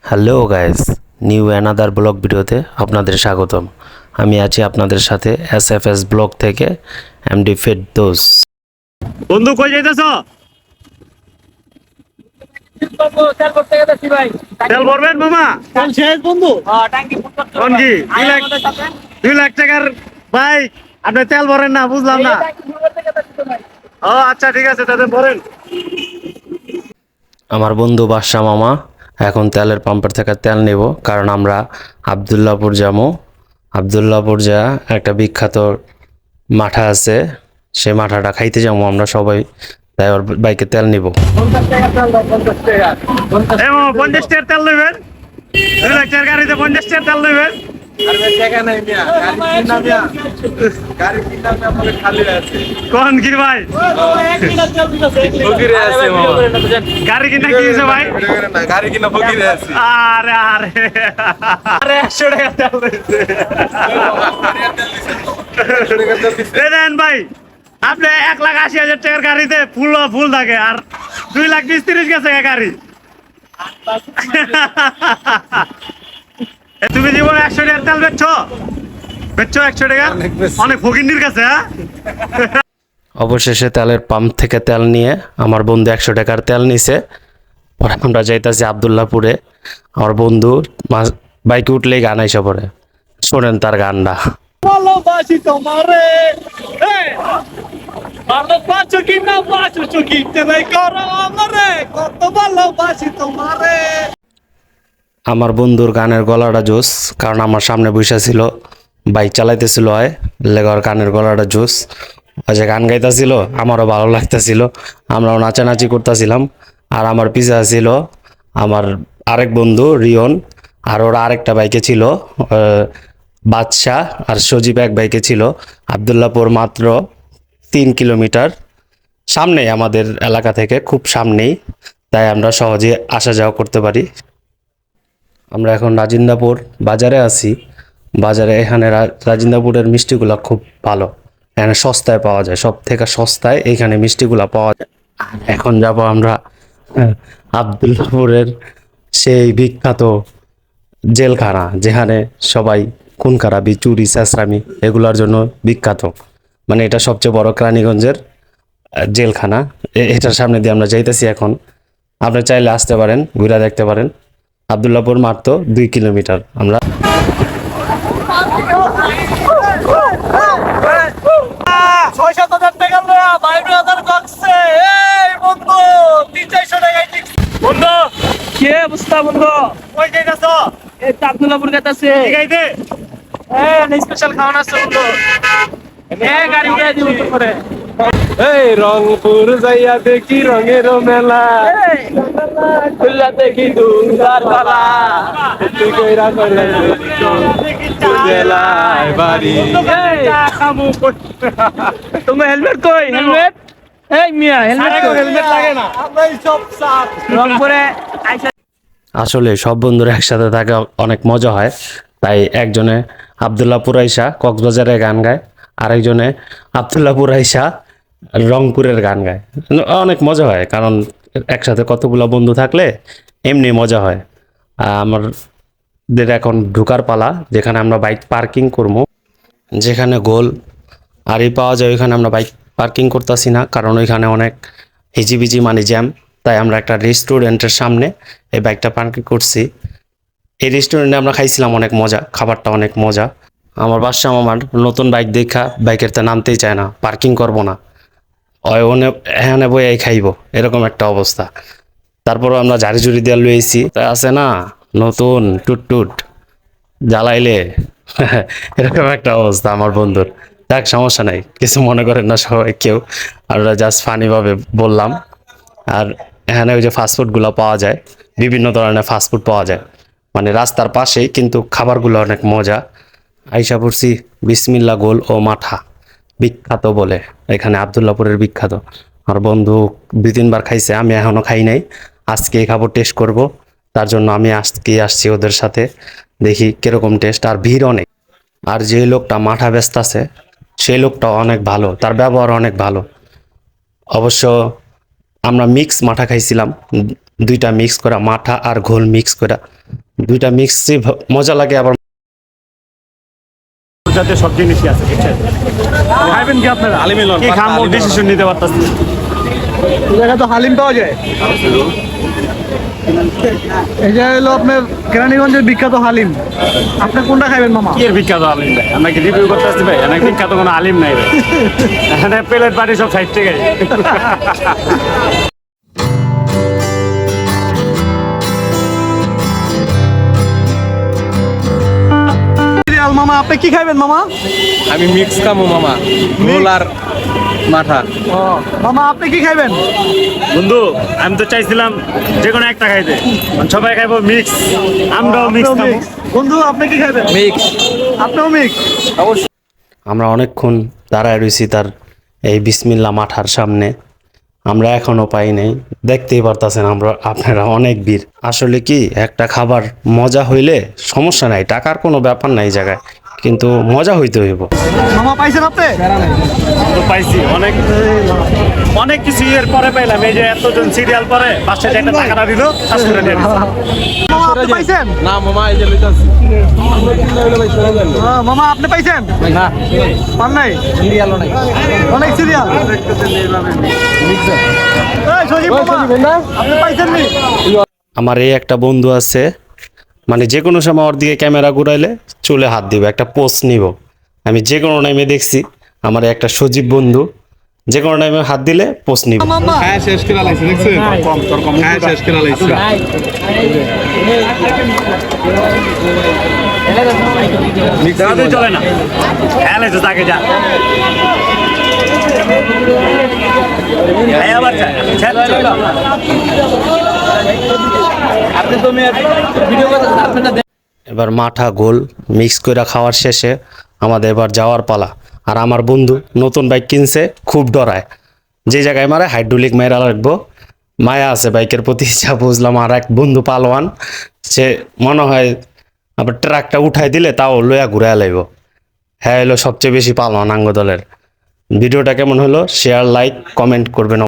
Hello guys, new another blog ভিডিওতে আপনাদের স্বাগতম। আমি আছি আপনাদের সাথে এসএফএস ব্লগ থেকে এমডি ফেরদৌস। বন্ধু কই যাইতেছ? তেল ভরবেন মামা? তেল শেষ বন্ধু। কোন কি 2 লাখ টাকার বাইক আপনি তেল ভরেন না, বুঝলাম না। ও আচ্ছা ঠিক আছে, তাহলে ভরেন। আমার বন্ধু বাদশা মামা এখন তেলের পাম্পের থেকে তেল নেব, কারণ আমরা আবদুল্লাপুর যাবো। আবদুল্লাপুর যা একটা বিখ্যাত মাঠা আছে, সে মাঠাটা খাইতে যাবো আমরা সবাই, তাই ওর বাইকে তেল নিব। 50 টাকার তেল নেবেন? 2 লাখ টাকার গাড়িতে 50 টাকার তেল নেবেন? কোন কি ভাই? গাড়ি কিনা কি হয়েছে ভাই? আরে আরে আরে 100 টাকা তেল দিয়েছে। দেন ভাই, আপনি 1,80,000 টাকার গাড়িতে ফুল থাকে, আর 2,20,30 গেছে গাড়ি। তুমি জীবনে 100 টাকার তেল বেচছো 100 টাকা? অনেক ফকিন্নির কাছে। অবশেষে তেলের পাম্প থেকে তেল নিয়ে আমার বন্ধু 100 টাকার তেল নিছে। পরে আমরা যাইতেছি আবদুল্লাপুরে। আমার বন্ধু বাইকে উঠলেই গান আইসা পড়ে, শোনেন তার গানটা। ভালোবাসি তোমারে, ভালোবাসো কি না বাসো কি তুমি করো আমারে, কত ভালোবাসি তোমারে। আমার বন্ধুর গানের গলাটা জোস, কারণ আমার সামনে বসে ছিল, বাইক চালাইতেছিল, হয় লেগার গানের গলাটা জোস। যে গান গাইতেছিল আমারও ভালো লাগতেছিল, আমরাও নাচানাচি করতেছিলাম। আর আমার পিছা ছিল আমার আরেক বন্ধু রিয়ন, আর ওরা আরেকটা বাইকে ছিল বাদশাহ আর সজীব এক বাইকে ছিল। আবদুল্লাপুর মাত্র 3 কিলোমিটার সামনেই, আমাদের এলাকা থেকে খুব সামনেই, তাই আমরা সহজে আসা যাওয়া করতে পারি। আমরা এখন রাজিন্দাপুর বাজারে আছি। বাজারে এখানে রাজিন্দাপুরের মিষ্টিগুলা খুব ভালো, এখানে সস্তায় পাওয়া যায়, সব থেকে সস্তায় এখানে মিষ্টিগুলা পাওয়া যায়। এখন যাব আমরা আবদুল্লাপুরের সেই বিখ্যাত জেলখানা, যেখানে সবাই খুন খারাপি, চুরি, চেঁচড়ামি এগুলোর জন্য বিখ্যাত। মানে এটা সবচেয়ে বড় কেরানীগঞ্জের জেলখানা। এটার সামনে দিয়ে আমরা যাইতেছি এখন। আপনি চাইলে আসতে পারেন, ঘুরে দেখতে পারেন। আবদুল্লাপুর মাত্র 2 কিলোমিটার। আমরা 6-7 টাকা লয়া 22,000 কক্সে। এই বন্ধু 300-400 টাকায় ঠিক। বন্ধু কি অবস্থা বন্ধু? কই যাইতাছ? এই আবদুল্লাপুর গেতাছে। ঠিক আছে। স্পেশাল খাওয়ান আছে বন্ধু। গাড়ি উড়াই দিব তো করে। এই রংপুর যাইয়া দেখি রঙের মেলা, খুললা দেখি দুর্গার পালা। তুই কইরা কইরা জেলায় বাড়ি। তোমার হেলমেট কই? হেলমেট এই মিয়া হেলমেট কই? হেলমেট লাগে না, আমরাই সব সাপ। রংপুরে আইসা আসলে সব বন্ধুরা একসাথে থাকা অনেক মজা হয়, তাই একজনে আবদুল্লাপুর আইসা কক্সবাজারের গান গায়, আরেকজনে আবদুল্লাপুর আইসা রংপুরের গান গায়। অনেক মজা হয়, কারণ একসাথে কতগুলো বন্ধু থাকলে এমনি মজা হয়। আমাদের এখন ঢুকার পালা, যেখানে আমরা বাইক পার্কিং করবো। যেখানে গোল আরই পাওয়া যায় ওইখানে আমরা বাইক পার্কিং করতেছি না, কারণ ওইখানে অনেক হিজিবিজি মানে জ্যাম। তাই আমরা একটা রেস্টুরেন্টের সামনে এই বাইকটা পার্কিং করছি। এই রেস্টুরেন্টে আমরা খাইছিলাম, অনেক মজা, খাবারটা অনেক মজা। আমার বাদশা মামার নতুন বাইক দেখা বাইকেরতে নামতেই চায় না, পার্কিং করবো না, এখানে বই এই খাইব, এরকম একটা অবস্থা। তারপরও আমরা ঝাড়ি ঝুড়ি দিয়ে লুয়েছি, তাই আছে না নতুন টুট জ্বালাইলে এরকম একটা অবস্থা আমার বন্ধুর। যাক, সমস্যা নাই, কিছু মনে করেন না সবাই কেউ, আর ওরা জাস্ট ফানিভাবে বললাম। আর এখানে ওই যে ফাস্টফুডগুলো পাওয়া যায়, বিভিন্ন ধরনের ফাস্টফুড পাওয়া যায়, মানে রাস্তার পাশেই, কিন্তু খাবারগুলো অনেক মজা। আইসা পড়ছি বিসমিল্লা গোল ও মাঠা, বিখ্যাত বলে এখানে আবদুল্লাপুরের বিখ্যাত। আমার বন্ধু 2-3 বার খাইছে, আমি এখনও খাই নাই, আজকে এই খাবার টেস্ট করব। তার জন্য আমি আজকে আসছি ওদের সাথে, দেখি কিরকম টেস্ট। আর ভিড় অনেক, আর যে লোকটা মাঠা ব্যস্ত আছে সেই লোকটা অনেক ভালো, তার ব্যবহার অনেক ভালো। অবশ্য আমরা মিক্স মাঠা খাইছিলাম, দুইটা মিক্স করা, মাঠা আর ঘোল মিক্স করা, দুইটা মিক্সই মজা লাগে। আবার যাতে সব জিনিসই আছে, বুঝছেন? খাইবেন কি আপনারা? কি খামো ডিসিশন নিতে পারতাছি না। এই জায়গায় তো হালিম পাওয়া যায়। এই জায়গায় হলো আপনার কেরানীগঞ্জের বিখ্যাত হালিম। আপনি কোনটা খাইবেন মামা? কি এর বিখ্যাত আলিম ভাই? আমরা কি রিভিউ করতে আসছি ভাই? এখানে বিখ্যাত কোনো আলিম নাই ভাই। এখানে প্লেট বাড়ি সব 60 টাকায়। সিরিয়াল মামা, আপনি কি খাইবেন মামা? আমি মিক্স খামো মামা, ঘোল আর মাঠা। ও মামা, আপনি কি খাইবেন? বন্ধু আমি তো চাইছিলাম যে কোনো একটা খাইতে, সবাই খাইবো মিক্স, আমরাও মিক্স আপনিও খাবো। mix। বন্ধু আপনি কি খাইবেন? মিক্স আপনিও মিক্স। আমরা অনেকক্ষণ দাঁড়ায় রয়েছি তার এই বিসমিল্লা মাঠার সামনে, আমরা এখনো পাই নাই। দেখতেই পারতেছেন আপনারা অনেক ভিড়। আসলে কি একটা খাবার মজা হইলে সমস্যা নাই, টাকার কোনো ব্যাপার নাই জায়গায়, কিন্তু মজা হইতে হইব। মামা পাইছেন আপনি? তো পাইছি অনেক অনেক কিছু এর পরে পাইলাম। এই যে এতজন সিরিয়াল পরে পাঁচশো একটা টাকাটা দিল, কাজ করে নিয়ে নিছে। মামা আপনি পাইছেন? না মামা, এই যে লইতাছি। মামা আপনি পাইছেন? না পান নাই? সিরিয়ালও নাই। অনেক সিরিয়াল। এই সজীব মামা, আপনি পাইছেন নি? আমার এই একটা বন্ধু আছে, মানে যে কোনো সময় ওর দিকে ক্যামেরা ঘুরাইলে চুলে হাত দিব, একটা পোস্ট নিব। আমি যে কোনো টাইমে দেখছি আমার এই একটা সজীব বন্ধু যে কোনো টাইমে হাত দিলে পোস্ট নিব। মামা হ্যাঁ শেষ করে লাইছে, দেখছেন? হ্যাঁ শেষ করে লাইছে। মিক্স চলে না, খেলে তো তাকে যা আবার আপনি তো ভিডিও করতেছেন, আপনারা এবার মাঠা গোল মিক্স করে খাওয়ার শেষে আমাদের এবার যাওয়ার পালা। আর আমার বন্ধু নতুন বাইক কিনছে, খুব ডরায়, যে জায়গায় মারে হাইড্রোলিক মেরা রাখবো, মায়া আছে বাইকের প্রতি। যা বুঝলাম আর এক বন্ধু পালোয়ান, সে মনে হয় আবার ট্রাকটা উঠাই দিলে তাও লইয়া ঘুরাইয়া লাইব। হ্যাঁ, হলো সবচেয়ে বেশি পালোয়ান আঙ্গ দলের। ভিডিওটা কেমন হলো শেয়ার, লাইক, কমেন্ট করবেন।